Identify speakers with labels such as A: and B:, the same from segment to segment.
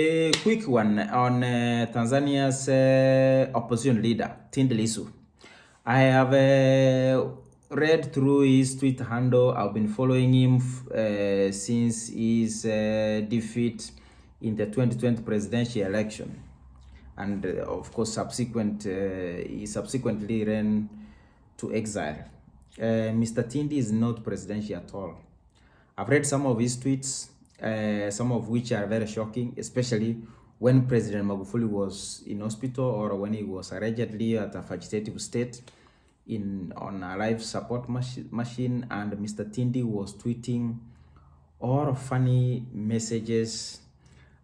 A: A quick one on Tanzania's opposition leader, Tundu Lissu. I have read through his Twitter handle. I've been following him since his defeat in the 2020 presidential election. And of course, he subsequently ran to exile. Mr. Tindi is not presidential at all. I've read some of his tweets, some of which are very shocking, especially when President Magufuli was in hospital or when he was allegedly at a vegetative state on a life support machine, and Mr. Tindi was tweeting all funny messages,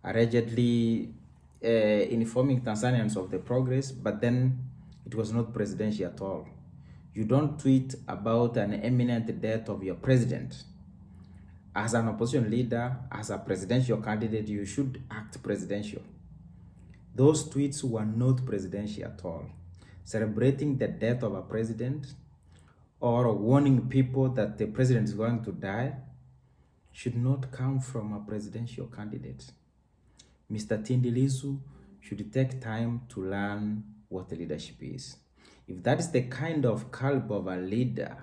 A: allegedly informing Tanzanians of the progress, but then it was not presidential at all. You don't tweet about an imminent death of your president. As an opposition leader, as a presidential candidate, you should act presidential. Those tweets were not presidential at all. Celebrating the death of a president or warning people that the president is going to die should not come from a presidential candidate. Mr. Tundu Lissu should take time to learn what leadership is. If that is the kind of caliber of a leader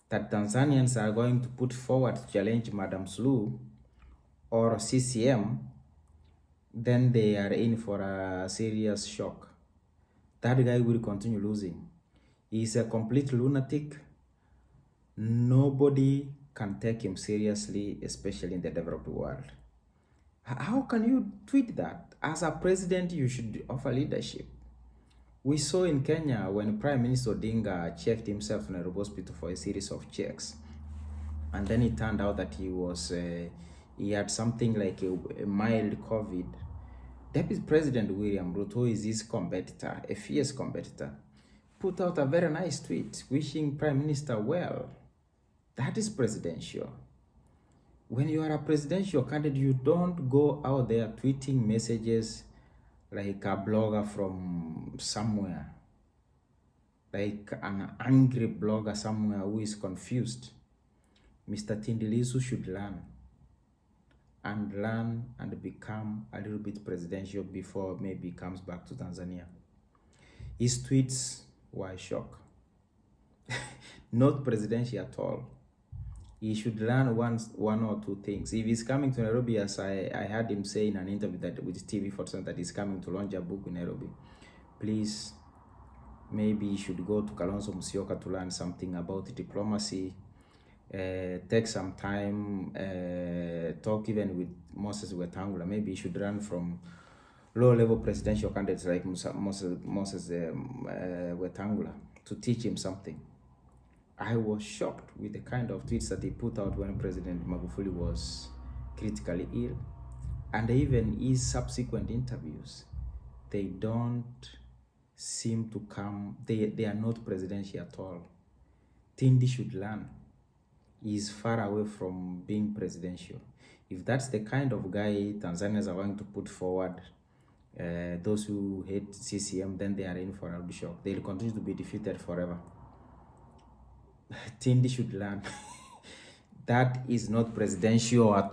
A: that Tanzanians are going to put forward to challenge Madam Suluhu or CCM, then they are in for a serious shock. That guy will continue losing. He's a complete lunatic. Nobody can take him seriously, especially in the developed world. How can you tweet that? As a president, you should offer leadership. We saw in Kenya when Prime Minister Odinga checked himself in a hospital for a series of checks, and then it turned out that he had something like a mild COVID. Deputy President William Ruto is his competitor, a fierce competitor, put out a very nice tweet wishing Prime Minister well. That is presidential. When you are a presidential candidate, you don't go out there tweeting messages like a blogger from somewhere, like an angry blogger somewhere who is confused. Mr. Tundu Lissu should learn and become a little bit presidential before maybe he comes back to Tanzania. His tweets were a shock. Not presidential at all. He should learn one or two things. If he's coming to Nairobi, as I heard him say in an interview with TV47 that he's coming to launch a book in Nairobi, please, maybe he should go to Kalonzo Musyoka to learn something about diplomacy, take some time, talk even with Moses Wetangula. Maybe he should learn from low-level presidential candidates like Moses Wetangula to teach him something. I was shocked with the kind of tweets that he put out when President Magufuli was critically ill. And even his subsequent interviews, they don't seem to come, they are not presidential at all. Tindi should learn. He is far away from being presidential. If that's the kind of guy Tanzanians are going to put forward, those who hate CCM, then they are in for a shock. They'll continue to be defeated forever. Tindi should learn. That is not presidential at all.